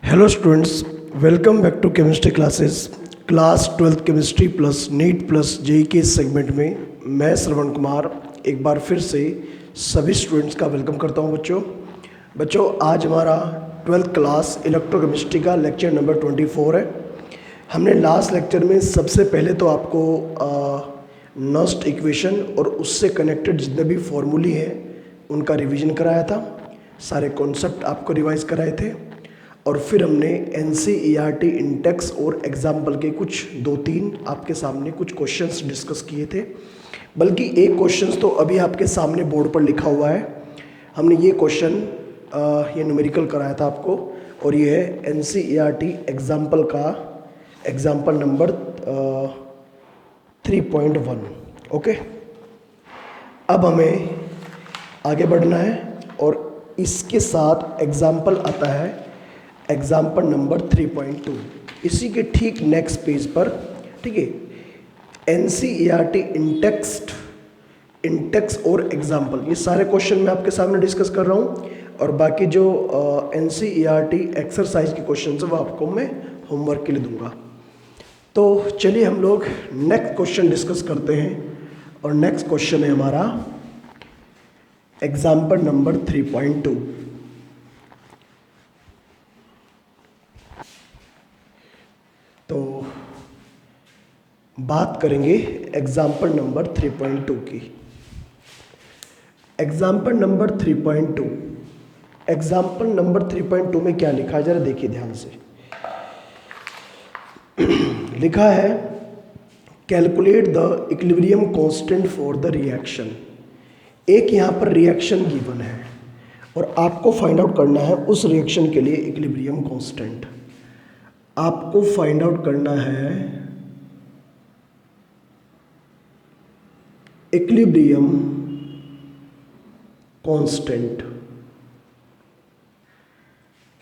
Hello students, welcome back to chemistry classes. Class 12th chemistry plus NEET plus JEE के segment में मैं श्रवण कुमार एक बार फिर से सभी स्टूडेंट्स का वेलकम करता हूं। बच्चों आज हमारा 12th क्लास इलेक्ट्रोकेमिस्ट्री का लेक्चर नंबर 24 है। हमने लास्ट लेक्चर में सबसे पहले तो आपको नस्ट इक्वेशन और उससे कनेक्टेड जितने भी फॉर्मूले हैं उनका रिवीजन कराया था, सारे कॉन्सेप्ट आपको रिवाइज कराए थे। और फिर हमने NCERT इंटेक्स और एग्जाम्पल के कुछ 2-3 आपके सामने कुछ क्वेश्चंस डिस्कस किए थे, बल्कि एक क्वेश्चंस तो अभी आपके सामने बोर्ड पर लिखा हुआ है। हमने ये क्वेश्चन ये न्यूमेरिकल कराया था आपको, और ये है NCERT एग्जाम्पल का एग्जाम्पल नंबर 3.1। ओके, अब हमें आगे बढ़ना है और इसके साथ एग्जाम्पल आता है एग्जाम्पल नंबर 3.2, इसी के ठीक नेक्स्ट पेज पर। ठीक है, NCERT इंटेक्स और एग्जाम्पल, ये सारे क्वेश्चन मैं आपके सामने डिस्कस कर रहा हूँ, और बाकी जो NCERT एक्सरसाइज के क्वेश्चन है वो आपको मैं होमवर्क के लिए दूंगा। तो चलिए हम लोग नेक्स्ट क्वेश्चन डिस्कस करते हैं, और नेक्स्ट क्वेश्चन है हमारा एग्जाम्पल नंबर 3.2। तो बात करेंगे एग्जाम्पल नंबर 3.2 की। एग्जाम्पल नंबर 3.2, एग्जाम्पल नंबर 3.2 में क्या लिखा है जरा देखिए ध्यान से। लिखा है calculate the equilibrium constant for the reaction. एक यहाँ पर रिएक्शन गिवन है और आपको फाइंड आउट करना है उस रिएक्शन के लिए इक्विलिब्रियम कांस्टेंट। आपको फाइंड आउट करना है इक्विलिब्रियम कांस्टेंट।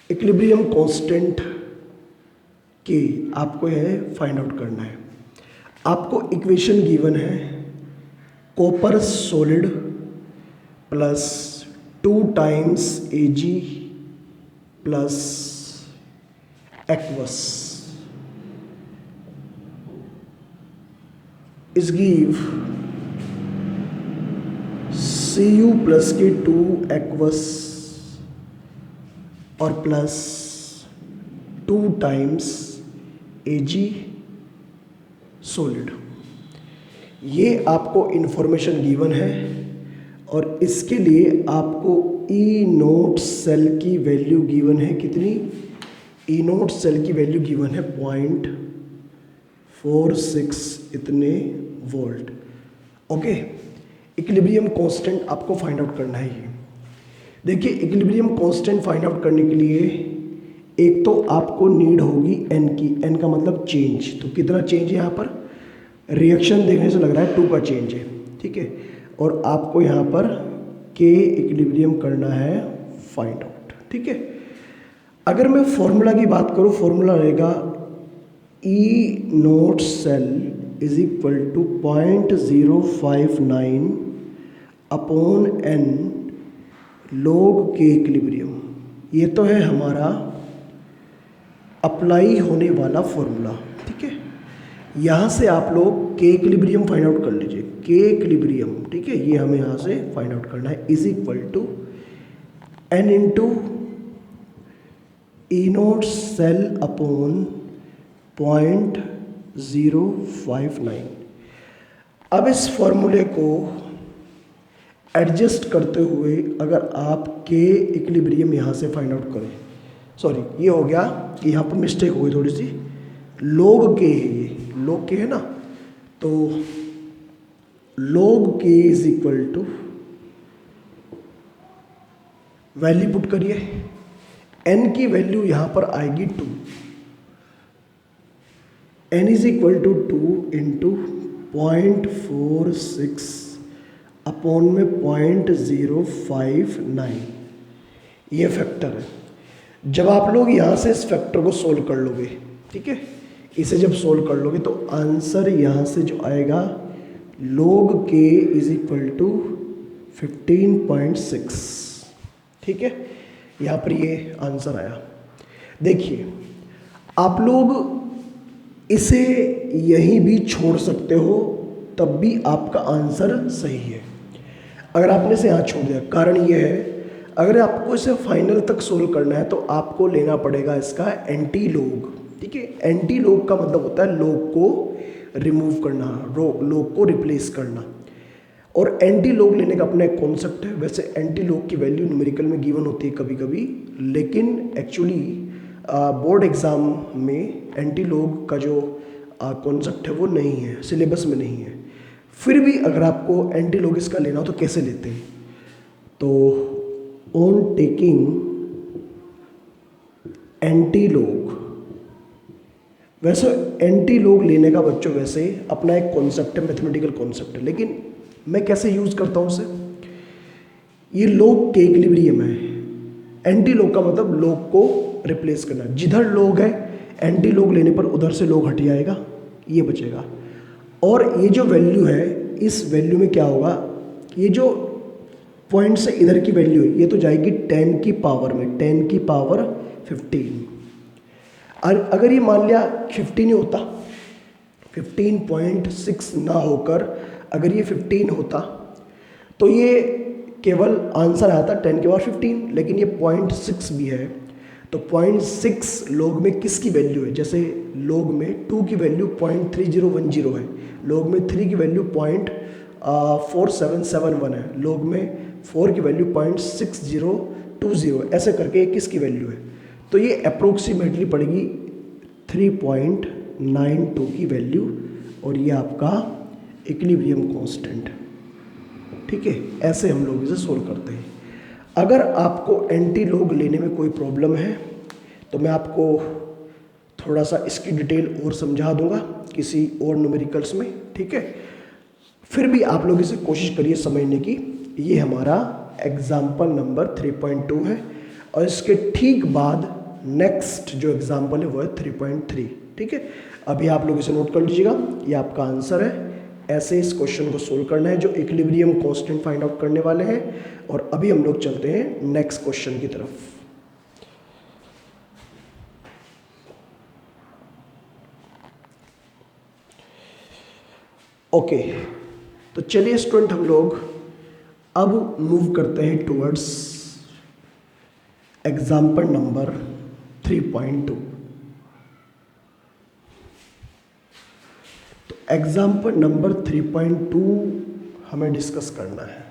इक्विलिब्रियम कांस्टेंट की आपको यह फाइंड आउट करना है। आपको इक्वेशन गिवन है copper solid plus 2 times Ag plus aqueous is give Cu plus के 2 aqueous और प्लस 2 टाइम्स Ag सॉलिड। ये आपको इंफॉर्मेशन गिवन है, और इसके लिए आपको E0 सेल की वैल्यू गिवन है। कितनी? E0 सेल की वैल्यू गिवन है 0.46 इतने वोल्ट। ओके, इक्विलिब्रियम कांस्टेंट आपको फाइंड आउट करना है। ये देखिए, इक्विलिब्रियम कांस्टेंट फाइंड आउट करने के लिए एक तो आपको नीड होगी n की। n का मतलब चेंज, तो कितना चेंज है यहाँ पर? रिएक्शन देखने से लग रहा है 2 का चेंज है। ठीक है, और आपको यहाँ पर k इक्विलिब्रियम करना है फाइंड आउट। ठीक है, अगर मैं फॉर्मूला की बात करूँ, फॉर्मूला रहेगा E0 cell is equal to 0.059 upon n log k equilibrium. ये तो है हमारा अप्लाई होने वाला फॉर्मूला। ठीक है, यहाँ से आप लोग k इक्विलिब्रियम फाइंड आउट कर लीजिए। k इक्विलिब्रियम, ठीक है, ये हमें यहाँ से फाइंड आउट करना है, is equal to n into E0 cell upon 0.059। अब इस फॉर्मूले को एडजस्ट करते हुए अगर आप k इक्विलिब्रियम यहाँ से फाइंड आउट करें, सॉरी ये हो गया कि यहाँ पर मिस्टेक हो गई थोड़ी सी, log k है, ये log k है ना, तो log k is equal to value put करिए। n की वैल्यू यहाँ पर आएगी 2। n is equal to 2 into 0.46 upon में 0.059, ये फैक्टर है। जब आप लोग यहाँ से इस फैक्टर को सोल्व कर लोगे, ठीक है, इसे जब सोल्व कर लोगे तो आंसर यहाँ से जो आएगा log k is equal to 15.6। ठीक है, यहाँ पर ये आंसर आया। देखिए, आप लोग इसे यहीं भी छोड़ सकते हो, तब भी आपका आंसर सही है। अगर आपने इसे यहाँ छोड़ दिया, कारण ये है, अगर आपको इसे फाइनल तक सोल्व करना है तो आपको लेना पड़ेगा इसका एंटी लॉग। ठीक है, एंटी लॉग का मतलब होता है लॉग को रिमूव करना, लॉग को रिप्लेस करना। और एंटी लॉग लेने का अपना एक कॉन्सेप्ट है। वैसे एंटी लॉग की वैल्यू न्यूमेरिकल में गिवन होती है कभी कभी, लेकिन एक्चुअली बोर्ड एग्ज़ाम में एंटी लॉग का जो कॉन्सेप्ट है वो नहीं है, सिलेबस में नहीं है। फिर भी अगर आपको एंटी लॉग इसका लेना हो तो कैसे लेते हैं, तो ऑन टेकिंग एंटी लॉग, वैसे एंटी लॉग लेने का बच्चों वैसे अपना एक कॉन्सेप्ट है, मैथमेटिकल कॉन्सेप्ट है, लेकिन मैं कैसे यूज़ करता हूँ उसे। ये लॉग के इक्विलिब्रियम है, एंटी लॉग का मतलब लॉग को रिप्लेस करना। जिधर लॉग है एंटी लॉग लेने पर उधर से लॉग हट जाएगा, ये बचेगा। और ये जो वैल्यू है, इस वैल्यू में क्या होगा, ये जो पॉइंट से इधर की वैल्यू है ये तो जाएगी 10 की पावर में, 10 की पावर 15। और अगर ये मान लिया 15 होता, 15.6 ना होकर अगर ये 15 होता तो ये केवल आंसर आता 10 के पावर 15, लेकिन ये 0.6 भी है। तो 0.6 लॉग में किसकी वैल्यू है, जैसे लॉग में 2 की वैल्यू 0.3010 है, लॉग में 3 की वैल्यू 0.4771 है, लॉग में 4 की वैल्यू 0.6020, ऐसे करके किसकी वैल्यू है। तो ये अप्रोक्सीमेटली पड़ेगी 3.92 की वैल्यू, और ये आपका इक्विलिब्रियम कांस्टेंट। ठीक है, ऐसे हम लोग इसे सोल्व करते हैं। अगर आपको एंटी लॉग लेने में कोई प्रॉब्लम है तो मैं आपको थोड़ा सा इसकी डिटेल और समझा दूंगा किसी और न्यूमेरिकल्स में। ठीक है, फिर भी आप लोग इसे कोशिश करिए समझने की। ये हमारा एग्जाम्पल नंबर 3.2 है, और इसके ठीक बाद नेक्स्ट जो एग्जाम्पल है वो है 3.3। ठीक है, अभी आप लोग इसे नोट कर लीजिएगा, ये आपका आंसर है। ऐसे इस क्वेश्चन को सोल्व करना है, जो इक्विलिब्रियम कांस्टेंट फाइंड आउट करने वाले हैं। और अभी हम लोग चलते हैं नेक्स्ट क्वेश्चन की तरफ। ओके, तो चलिए स्टूडेंट, हम लोग अब मूव करते हैं टुवर्ड्स एग्जाम्पल नंबर 3.2। तो एग्जाम्पल नंबर 3.2 हमें डिस्कस करना है।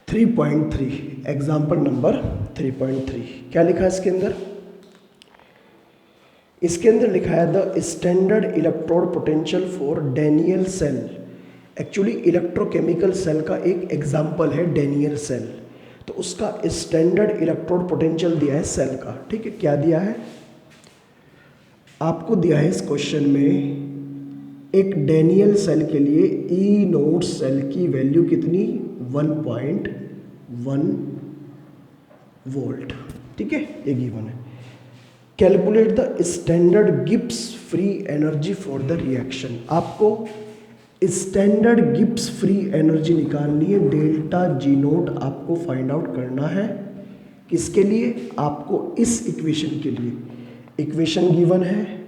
3.3 एग्जाम्पल नंबर 3.3 क्या लिखा है इसके अंदर? इसके अंदर लिखा है the standard electrode potential for Daniell cell. Actually electrochemical cell का एक एग्जाम्पल है डैनियल सेल, तो उसका स्टैंडर्ड इलेक्ट्रोड पोटेंशियल दिया है सेल का। ठीक है, क्या दिया है आपको? दिया है इस क्वेश्चन में एक डैनियल सेल के लिए ई नोट सेल की वैल्यू कितनी, 1.1 वोल्ट। ठीक है, ये गिवन है। Calculate the standard Gibbs free energy for the reaction. आपको स्टैंडर्ड गिब्स फ्री एनर्जी निकालनी है, डेल्टा जी नोट आपको फाइंड आउट करना है। किसके लिए? आपको इस इक्वेशन के लिए। इक्वेशन गिवन है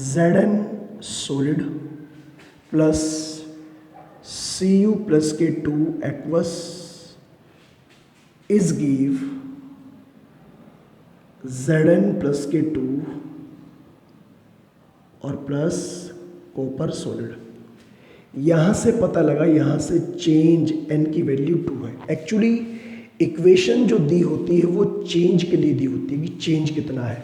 Zn solid plus Cu plus K2 aqueous is give Zn plus K2 और प्लस कॉपर सॉलिड। यहाँ से पता लगा, यहाँ से चेंज n की वैल्यू 2 है। एक्चुअली इक्वेशन जो दी होती है वो चेंज के लिए दी होती है कि चेंज कितना है,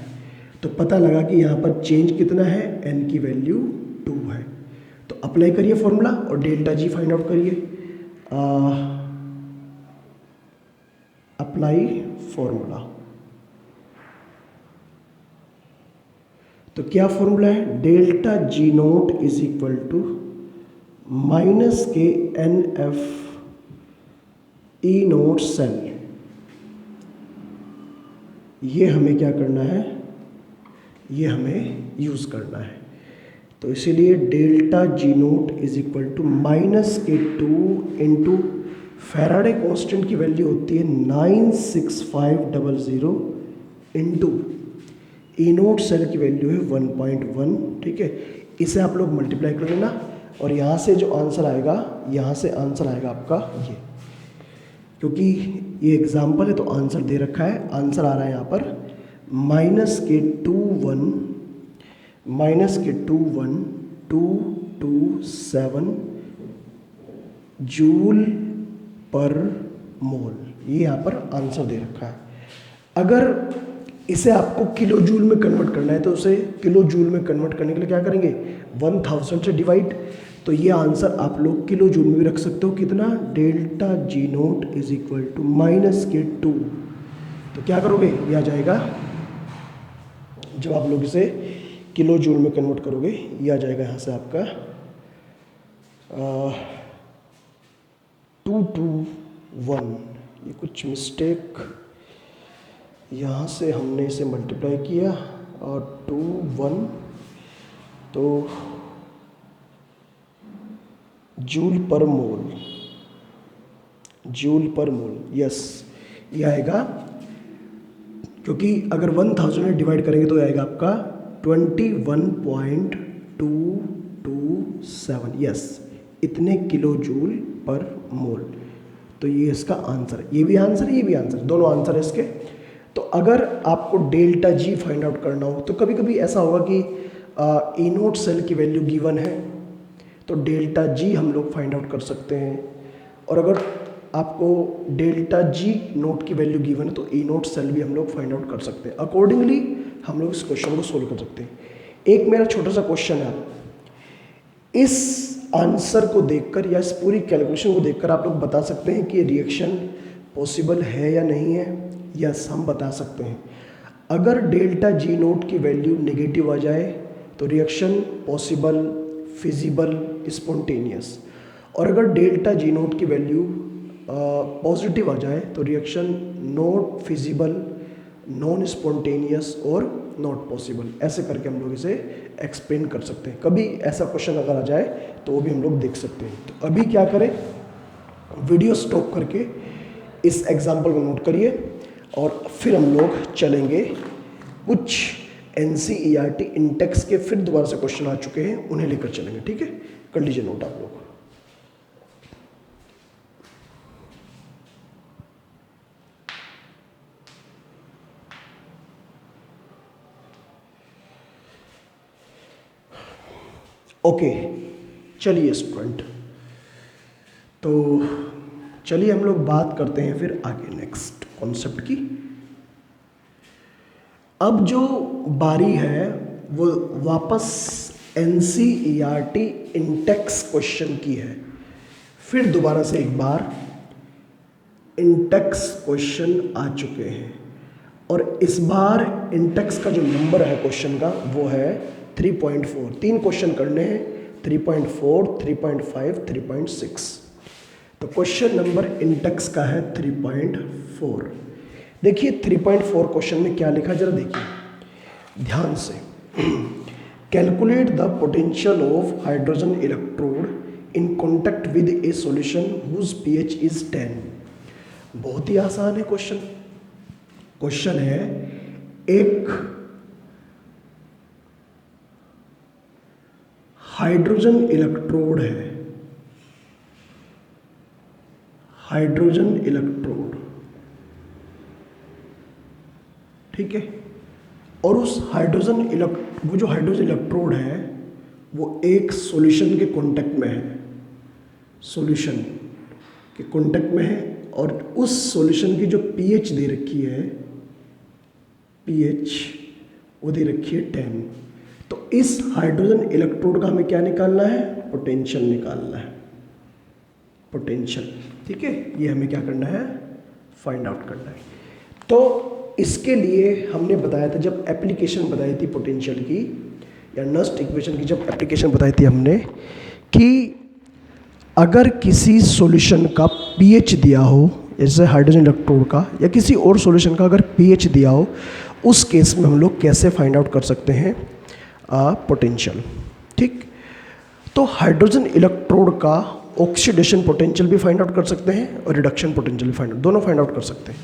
तो पता लगा कि यहाँ पर चेंज कितना है, n की वैल्यू 2 है। तो अप्लाई करिए फॉर्मूला और डेल्टा जी फाइंड आउट करिए। अप्लाई फॉर्मूला, तो क्या फॉर्मूला है? Delta G nought is equal to minus K N F E nought cell. ये हमें क्या करना है, ये हमें यूज करना है। तो इसीलिए delta G nought is equal to minus के 2 इंटू फैराडे कांस्टेंट की वैल्यू होती है 96500 इंटू ई नोट सेल की वैल्यू है 1.1, ठीक है। इसे आप लोग मल्टीप्लाई कर लेना और यहाँ से जो आंसर आएगा, यहाँ से आंसर आएगा आपका ये, क्योंकि ये एग्जाम्पल है तो आंसर दे रखा है। आंसर आ रहा है यहाँ पर -के 21 जूल पर मोल, ये यहाँ पर आंसर दे रखा है। अगर इसे आपको किलो जूल में कन्वर्ट करना है तो उसे किलो जूल में कन्वर्ट करने के लिए क्या करेंगे, 1000 से डिवाइड। तो ये आंसर आप लोग किलो जूल में भी रख सकते हो, कितना, delta G nought is equal to -के 2। तो क्या करोगे, ये आ जाएगा, जब आप लोग इसे किलो जूल में कन्वर्ट करोगे ये आ जाएगा यहाँ से आपका 221। ये कुछ मिस्टेक, यहाँ से हमने इसे मल्टीप्लाई किया और 21 तो जूल पर मोल, यस ये आएगा, क्योंकि अगर 1000 में डिवाइड करेंगे तो आएगा आपका 21.227, यस इतने किलो जूल पर मोल। तो ये इसका आंसर, ये भी आंसर, ये भी आंसर, दोनों आंसर है इसके। तो अगर आपको डेल्टा जी फाइंड आउट करना हो तो कभी कभी ऐसा होगा कि ई नोट सेल की वैल्यू गिवन है तो डेल्टा जी हम लोग फाइंड आउट कर सकते हैं, और अगर आपको डेल्टा जी नोट की वैल्यू गिवन है तो ई नोट सेल भी हम लोग फाइंड आउट कर सकते हैं। अकॉर्डिंगली हम लोग इस क्वेश्चन को सोल्व कर सकते हैं। एक मेरा छोटा सा क्वेश्चन है, इस आंसर को देखकर या इस पूरी कैलकुलेशन को देखकर आप लोग बता सकते हैं कि रिएक्शन पॉसिबल है या नहीं है। यस हम बता सकते हैं। अगर डेल्टा जी नोट की वैल्यू नेगेटिव आ जाए तो रिएक्शन पॉसिबल, फिजिबल, स्पॉन्टेनियस, और अगर डेल्टा जी नोट की वैल्यू पॉजिटिव आ जाए तो reaction not feasible, non spontaneous और नॉट पॉसिबल। ऐसे करके हम लोग इसे एक्सप्लेन कर सकते हैं। कभी ऐसा क्वेश्चन अगर आ जाए तो वो भी हम लोग देख सकते हैं। तो अभी क्या करें, वीडियो स्टॉप करके इस एग्जाम्पल को नोट करिए और फिर हम लोग चलेंगे कुछ NCERT इंटेक्स के फिर दोबारा से क्वेश्चन आ चुके हैं, उन्हें लेकर चलेंगे, ठीक है। कर लीजिए नोट आप लोग। ओके चलिए स्टूडेंट, तो चलिए हम लोग बात करते हैं फिर आगे नेक्स्ट कॉन्सेप्ट की। अब जो बारी है वो वापस NCERT इंटेक्स क्वेश्चन की है। फिर दोबारा से एक बार इंटेक्स क्वेश्चन आ चुके हैं और इस बार इंटेक्स का जो नंबर है क्वेश्चन का वो है 3.4। 3 क्वेश्चन करने हैं, 3.4, 3.5, 3.6। तो क्वेश्चन नंबर इंटेक्स का है 3.4। देखिए 3.4 क्वेश्चन में क्या लिखा, जरा देखिए ध्यान से। Calculate the potential of hydrogen electrode in contact with a solution whose pH is 10। बहुत ही आसान है क्वेश्चन। क्वेश्चन है एक हाइड्रोजन इलेक्ट्रोड है, हाइड्रोजन इलेक्ट्रोड, ठीक है, और उस वो जो हाइड्रोजन इलेक्ट्रोड है वो एक सॉल्यूशन के कांटेक्ट में है, सॉल्यूशन के कांटेक्ट में है, और उस सॉल्यूशन की जो pH दे रखी है, pH वो दे रखी है 10। तो इस हाइड्रोजन इलेक्ट्रोड का हमें क्या निकालना है, पोटेंशियल निकालना है, पोटेंशियल, ठीक है। ये हमें क्या करना है, फाइंड आउट करना है। तो इसके लिए हमने बताया था, जब एप्लीकेशन बताई थी पोटेंशियल की या नस्ट इक्वेशन की, जब एप्लीकेशन बताई थी हमने कि अगर किसी सॉल्यूशन का pH दिया हो, जैसे हाइड्रोजन इलेक्ट्रोड का या किसी और सॉल्यूशन का अगर pH दिया हो, उस केस में हम लोग कैसे फाइंड आउट कर सकते हैं पोटेंशियल, ठीक। तो हाइड्रोजन इलेक्ट्रोड का ऑक्सीडेशन पोटेंशियल भी फाइंड आउट कर सकते हैं और रिडक्शन पोटेंशियल भी दोनों फाइंड आउट कर सकते हैं।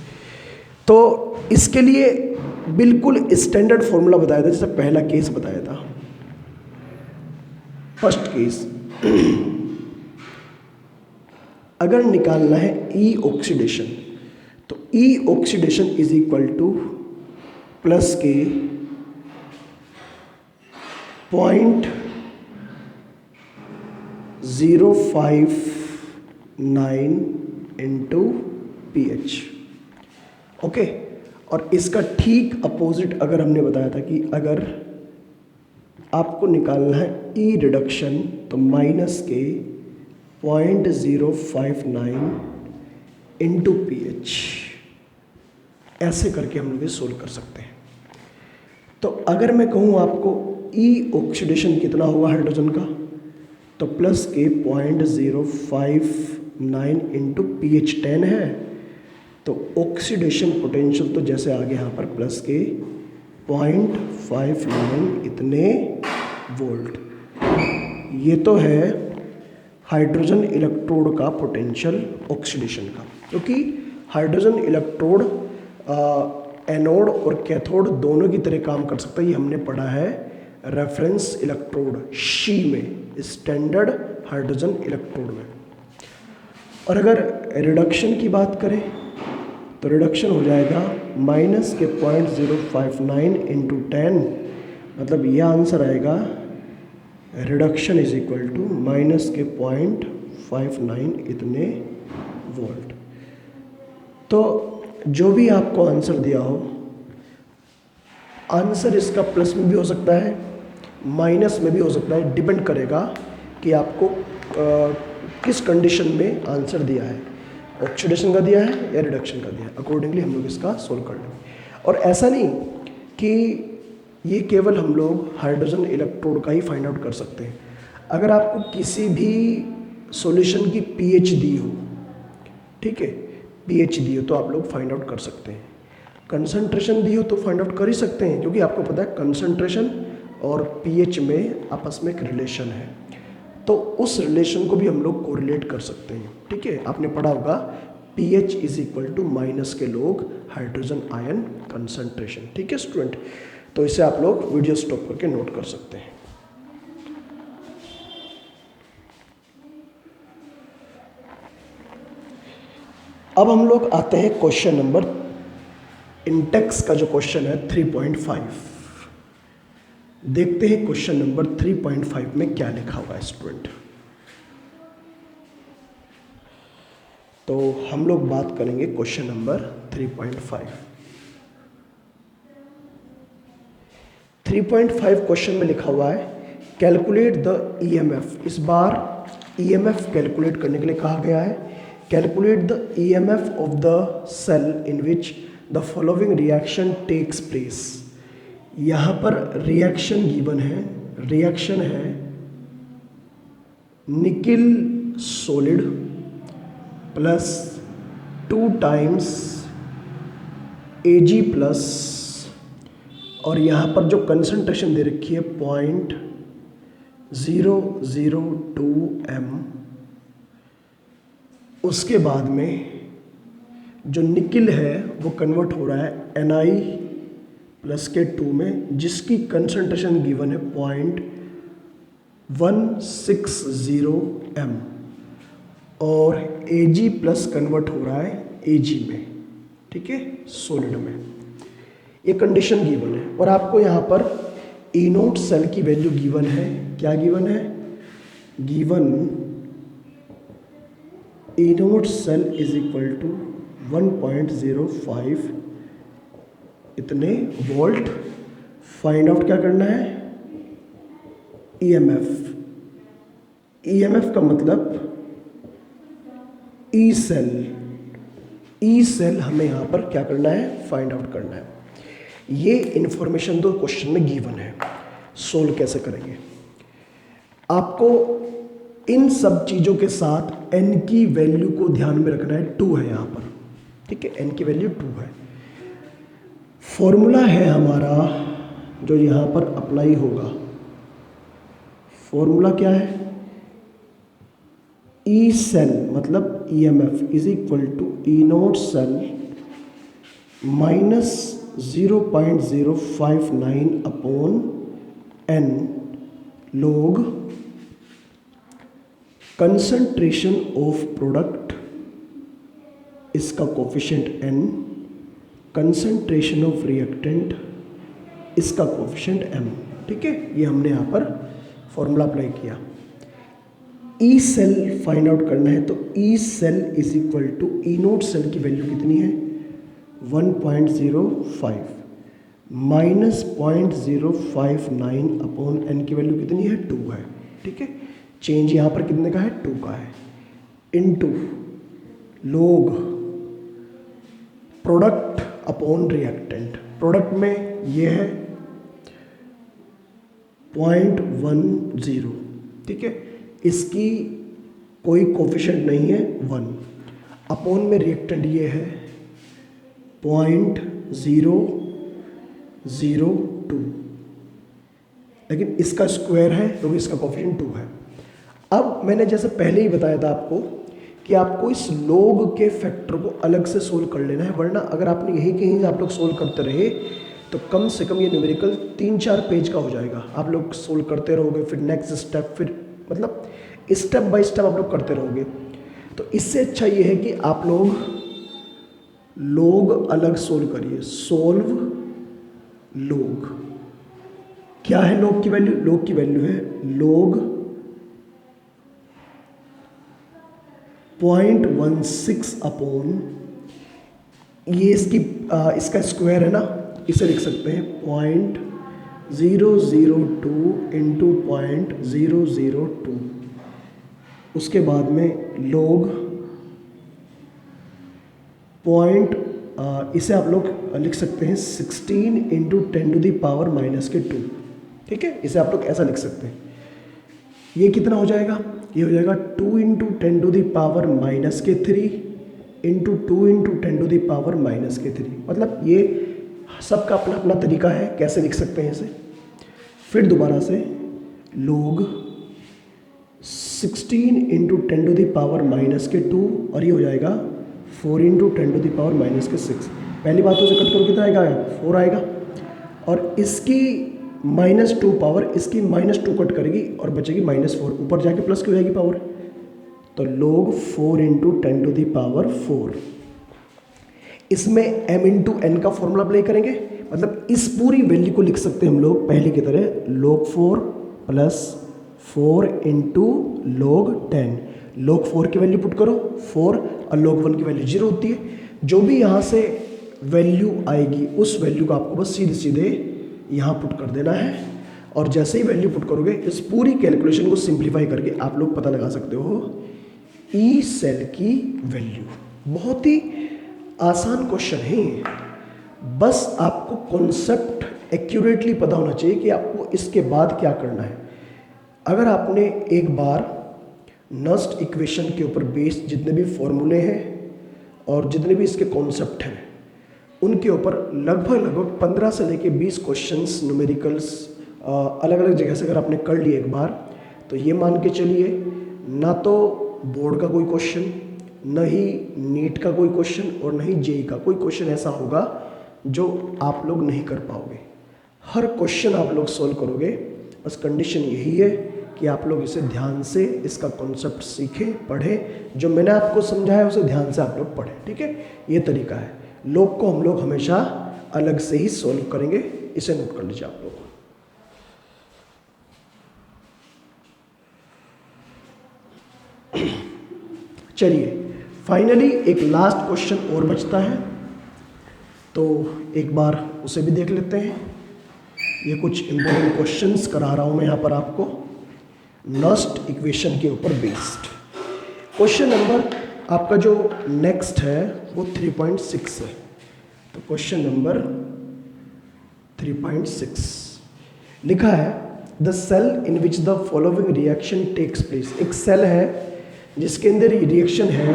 तो इसके लिए बिल्कुल स्टैंडर्ड फॉर्मूला बताया था, जैसे पहला केस बताया था, फर्स्ट केस। अगर निकालना है ई ऑक्सीडेशन, तो E oxidation is equal to plus K 0.059 into pH। Okay, और इसका ठीक अपोजिट अगर हमने बताया था कि अगर आपको निकालना है ई रिडक्शन, तो माइनस के 0.059 इंटू pH। ऐसे करके हम लोग ये सोल्व कर सकते हैं। तो अगर मैं कहूँ आपको ई ऑक्सीडेशन कितना होगा हाइड्रोजन का, तो प्लस के 0.059 इंटू pH 10 है, तो ऑक्सीडेशन पोटेंशियल तो जैसे आ गया यहाँ पर प्लस के 0.59 इतने वोल्ट। ये तो है हाइड्रोजन इलेक्ट्रोड का पोटेंशियल ऑक्सीडेशन का, क्योंकि हाइड्रोजन इलेक्ट्रोड एनोड और कैथोड दोनों की तरह काम कर सकता है। ये हमने पढ़ा है रेफरेंस इलेक्ट्रोड शी में, स्टैंडर्ड हाइड्रोजन इलेक्ट्रोड में। और अगर रिडक्शन की बात करें तो रिडक्शन हो जाएगा माइनस के 0.059 इंटू 10, मतलब यह आंसर आएगा reduction is equal to minus के 0.59 इतने वोल्ट। तो जो भी आपको आंसर दिया हो, आंसर इसका प्लस में भी हो सकता है, माइनस में भी हो सकता है, डिपेंड करेगा कि आपको किस कंडीशन में आंसर दिया है, ऑक्सीडेशन का दिया है या रिडक्शन का दिया है। अकॉर्डिंगली हम लोग इसका सोल्व कर लेंगे। और ऐसा नहीं कि ये केवल हम लोग हाइड्रोजन इलेक्ट्रोड का ही फाइंड आउट कर सकते हैं। अगर आपको किसी भी सॉल्यूशन की पीएच दी हो, ठीक है, पीएच दी हो तो आप लोग फाइंड आउट कर सकते हैं। कंसंट्रेशन दी हो तो फाइंड आउट कर ही सकते हैं, क्योंकि आपको पता है कंसंट्रेशन और पीएच में आपस में एक रिलेशन है, तो उस रिलेशन को भी हम लोग कोरिलेट कर सकते हैं। ठीक है, आपने पढ़ा होगा pH is equal to minus के लोग हाइड्रोजन आयन कंसंट्रेशन। ठीक है स्टूडेंट, तो इसे आप लोग वीडियो स्टॉप करके नोट कर सकते हैं। अब हम लोग आते हैं क्वेश्चन नंबर, इंटेक्स का जो क्वेश्चन है 3.5। देखते हैं क्वेश्चन नंबर 3.5 में क्या लिखा हुआ है स्टूडेंट। तो हम लोग बात करेंगे क्वेश्चन नंबर 3.5। 3.5 क्वेश्चन में लिखा हुआ है कैलकुलेट द ईएमएफ। इस बार ईएमएफ कैलकुलेट करने के लिए कहा गया है। Calculate the EMF of the cell in which the following reaction takes place. यहाँ पर रिएक्शन गिवन है, रिएक्शन है nickel solid plus 2 times Ag plus, और यहाँ पर जो कंसंट्रेशन दे रखी है 0.002 m। उसके बाद में जो निकिल है वो कन्वर्ट हो रहा है Na प्लस के 2 में, जिसकी कंसंट्रेशन गिवन है 0.160 m, और Ag प्लस कन्वर्ट हो रहा है Ag में। ठीक है, सॉलिड में। ये कंडीशन गिवन है, और आपको यहाँ पर ई नोट सेल की वैल्यू गिवन है। क्या गिवन है? Given E nought cell is equal to 1.05 इतने वोल्ट। फाइंड आउट क्या करना है? ईएमएफ। ईएमएफ का मतलब ई सेल। ई सेल हमें यहाँ पर क्या करना है? फाइंड आउट करना है। ये इंफॉर्मेशन दो क्वेश्चन में गिवन है। सोल्व कैसे करेंगे? आपको इन सब चीज़ों के साथ n की वैल्यू को ध्यान में रखना है। 2 है यहाँ पर, ठीक है, n की वैल्यू 2 है। फॉर्मूला है हमारा जो यहाँ पर अप्लाई होगा। फॉर्मूला क्या है? ई सेल मतलब EMF is equal to E nought cell minus 0.059 upon n log concentration of product, इसका coefficient n, concentration of reactant, इसका कोफिशिएंट m। ठीक है, ये हमने यहाँ पर फॉर्मूला अप्लाई किया। ई सेल फाइंड आउट करना है तो E cell is equal to E nought cell की वैल्यू कितनी है 1.05 माइनस 0.059 अपॉन n की वैल्यू कितनी है 2 है। ठीक है, चेंज यहाँ पर कितने का है 2 का है, इनटू लोग प्रोडक्ट अपॉन रिएक्टेंट। प्रोडक्ट में ये है 0.10। ठीक है, इसकी कोई कोफिशिएंट नहीं है 1, अपॉन में रिएक्टेंट ये है 0.002, लेकिन इसका स्क्वायर है क्योंकि इसका कोफिशिएंट 2 है। अब मैंने जैसे पहले ही बताया था आपको कि आपको इस लोग के फैक्टर को अलग से सोल्व कर लेना है, वरना अगर आपने यही कहीं आप लोग सोल्व करते रहे तो कम से कम ये न्यूमेरिकल 3-4 पेज का हो जाएगा। आप लोग सोल्व करते रहोगे, फिर नेक्स्ट स्टेप, फिर मतलब स्टेप बाय स्टेप आप लोग करते रहोगे। तो इससे अच्छा ये है कि आप लोग अलग सोल्व करिए। सोल्व लोग, क्या है लोग की वैल्यू? लोग की वैल्यू है लोग 0.16 अपॉन, ये इसका स्क्वायर है ना, इसे लिख सकते हैं 0.002 इंटू 0.002। उसके बाद में लोग इसे आप लोग लिख सकते हैं 16 इंटू 10⁻⁻²। ठीक है, इसे आप लोग ऐसा लिख सकते हैं। ये कितना हो जाएगा? ये हो जाएगा 2 इंटू 10⁻⁻³ इंटू 2 इंटू 10⁻⁻³ मतलब ये सबका अपना अपना तरीका है कैसे लिख सकते हैं इसे। फिर दोबारा से लोग 16 इंटू 10⁻⁻² और ये हो जाएगा 4 इंटू 10⁻⁻⁶। पहली बातों से कट करो कितना आएगा? 4 आएगा। और इसकी -2 पावर, इसकी -2 कट करेगी और बचेगी -4, ऊपर जाके प्लस की हो जाएगी पावर, तो लोग 4 इंटू 10⁻⁴। इसमें m इंटू n का फॉर्मूला अप्लाई करेंगे, मतलब इस पूरी वैल्यू को लिख सकते हैं हम लोग पहले की तरह log 4 plus 4 into log 10। log 4 की वैल्यू पुट करो 4 और log 1 की वैल्यू 0 होती है। जो भी यहाँ से वैल्यू आएगी उस वैल्यू को आपको बस सीधे सीधे यहाँ पुट कर देना है। और जैसे ही वैल्यू पुट करोगे इस पूरी कैलकुलेशन को सिंप्लीफाई करके आप लोग पता लगा सकते हो ई सेल की वैल्यू। बहुत ही आसान क्वेश्चन है, बस आपको कॉन्सेप्ट एक्यूरेटली पता होना चाहिए कि आपको इसके बाद क्या करना है। अगर आपने एक बार नस्ट इक्वेशन के ऊपर बेस्ड जितने भी फॉर्मूले हैं और जितने भी इसके कॉन्सेप्ट हैं उनके ऊपर लगभग 15 से लेके 20 क्वेश्चंस न्यूमेरिकल्स अलग अलग जगह से अगर आपने कर लिए एक बार, तो ये मान के चलिए ना तो बोर्ड का कोई क्वेश्चन, न ही नीट का कोई क्वेश्चन और न ही जेई का कोई क्वेश्चन ऐसा होगा जो आप लोग नहीं कर पाओगे। हर क्वेश्चन आप लोग सोल्व करोगे। बस कंडीशन यही है कि आप लोग इसे ध्यान से इसका कॉन्सेप्ट सीखें, पढ़ें। जो मैंने आपको समझाया उसे ध्यान से आप लोग पढ़ें। ठीक है, ये तरीका है। लोग को हम लोग हमेशा अलग से ही सोल्व करेंगे, इसे नोट कर लीजिए आप लोग। चलिए फाइनली एक लास्ट क्वेश्चन और बचता है, तो एक बार उसे भी देख लेते हैं। ये कुछ इंपॉर्टेंट क्वेश्चंस करा रहा हूं मैं यहाँ पर आपको नस्ट इक्वेशन के ऊपर बेस्ड। क्वेश्चन नंबर आपका जो नेक्स्ट है वो 3.6 है। तो क्वेश्चन नंबर 3.6 लिखा है the cell in which the following reaction takes place. एक सेल है जिसके अंदर रिएक्शन है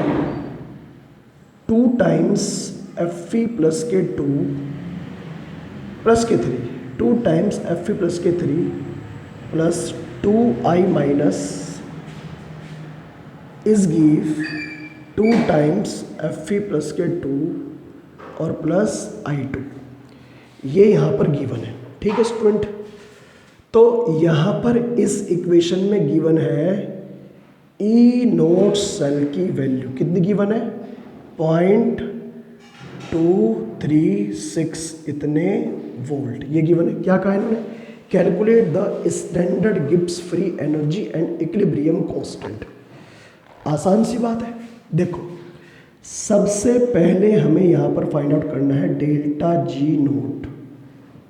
2 टाइम्स Fe प्लस के 2 प्लस के 3, 2 टाइम्स Fe प्लस के 3 plus 2i minus is give 2 times Fe plus के 2 और प्लस I2, ये यहाँ पर गिवन है। ठीक है स्टूडेंट, तो यहाँ पर इस इक्वेशन में गिवन है ई नोट सेल की वैल्यू कितनी गिवन है, 0.236 इतने वोल्ट, ये गिवन है। क्या कहा इन्होंने, calculate the standard Gibbs free energy and equilibrium constant. आसान सी बात है। देखो सबसे पहले हमें यहाँ पर फाइंड आउट करना है डेल्टा जी नोट।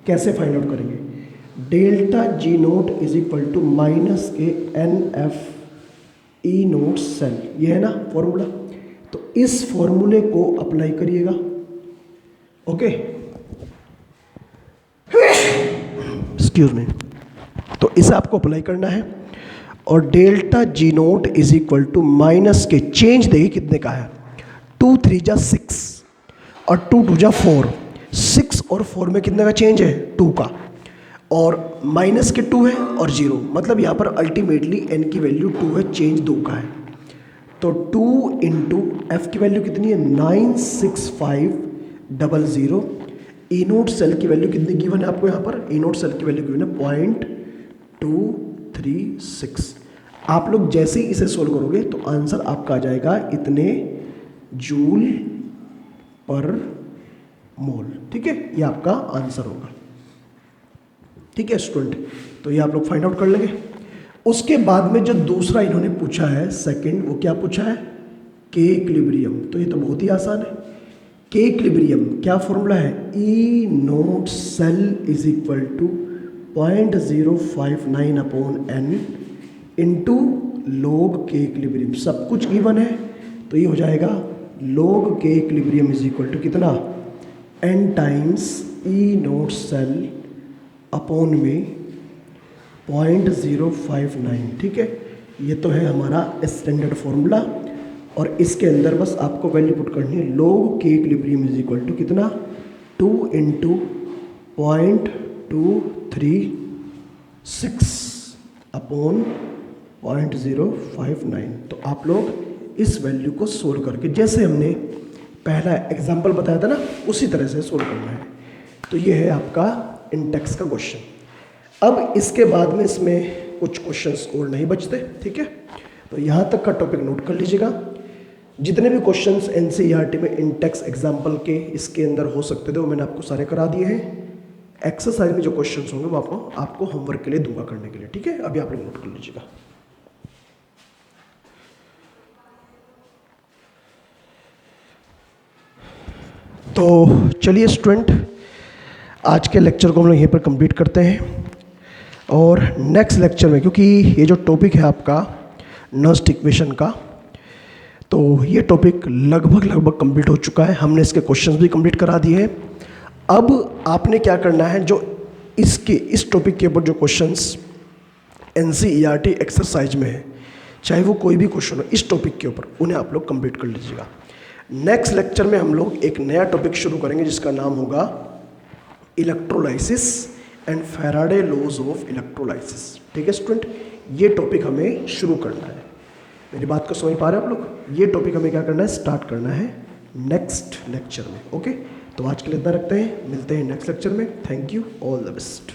कैसे फाइंड आउट करेंगे, delta G nought is equal to minus के NF ई नोट सेल, ये है ना फॉर्मूला। तो इस फॉर्मूले को अप्लाई करिएगा। Okay, excuse me. तो इसे आपको अप्लाई करना है और delta G nought is equal to minus के चेंज देखिए कितने का है, 2 3 जा 6 और 2 2 जा 4, 6 और 4 में कितने का चेंज है, 2 का, और माइनस के 2 है और 0, मतलब यहाँ पर अल्टीमेटली n की वैल्यू 2 है, चेंज 2 का है। तो 2 इंटू एफ की वैल्यू कितनी है, 96500। ई नोट सेल की वैल्यू कितनी गिवन है आपको यहाँ पर, ई नोट सेल की वैल्यू गिवन है 0.236। आप लोग जैसे ही इसे सोल्व करोगे तो आंसर आपका आ जाएगा इतने जूल पर मोल। ठीक है, ये आपका आंसर होगा। ठीक है स्टूडेंट, तो ये आप लोग फाइंड आउट कर लेंगे। उसके बाद में जो दूसरा इन्होंने पूछा है सेकंड, वो क्या पूछा है, के इक्विलिब्रियम। तो ये तो बहुत ही आसान है। के इक्विलिब्रियम क्या फॉर्मूला है, E nought cell is equal to 0.059 upon n into log K equilibrium. सब कुछ गिवन है तो ये हो जाएगा log K equilibrium is equal to कितना, n टाइम्स ई नोट सेल अपॉन में 0.059। ठीक है, ये तो है हमारा स्टैंडर्ड फॉर्मूला और इसके अंदर बस आपको वैल्यू पुट करनी है, log K equilibrium is equal to कितना, 2 इंटू 0.236 अपॉन 0.059। तो आप लोग इस वैल्यू को सोल्व करके, जैसे हमने पहला एग्जाम्पल बताया था ना, उसी तरह से सोल्व करना है। तो ये है आपका इंटेक्स का क्वेश्चन। अब इसके बाद में इसमें कुछ क्वेश्चंस और नहीं बचते। ठीक है, तो यहाँ तक का टॉपिक नोट कर लीजिएगा। जितने भी क्वेश्चंस एनसीईआरटी में इंटेक्स एग्जाम्पल के इसके अंदर हो सकते थे वो मैंने आपको सारे करा दिए हैं। एक्सरसाइज में जो क्वेश्चंस होंगे वो आपको होमवर्क के लिए दूंगा करने के लिए। ठीक है, अभी आप लोग नोट कर लीजिएगा। तो चलिए स्टूडेंट, आज के लेक्चर को हम लोग यहीं पर कंप्लीट करते हैं और नेक्स्ट लेक्चर में, क्योंकि ये जो टॉपिक है आपका नस्ट इक्वेशन का, तो ये टॉपिक लगभग कंप्लीट हो चुका है। हमने इसके क्वेश्चंस भी कंप्लीट करा दिए हैं। अब आपने क्या करना है, जो इस टॉपिक के ऊपर जो क्वेश्चंस एनसीईआरटी एक्सरसाइज में है, चाहे वो कोई भी क्वेश्चन हो इस टॉपिक के ऊपर, उन्हें आप लोग कंप्लीट कर लीजिएगा। नेक्स्ट लेक्चर में हम लोग एक नया टॉपिक शुरू करेंगे जिसका नाम होगा electrolysis and Faraday laws of electrolysis. ठीक है स्टूडेंट, ये टॉपिक हमें शुरू करना है। मेरी बात को समझ पा रहे हैं आप लोग, ये टॉपिक हमें क्या करना है, स्टार्ट करना है नेक्स्ट लेक्चर में। ओके, तो आज के लिए इतना रखते हैं, मिलते हैं नेक्स्ट लेक्चर में। Thank you, all the best.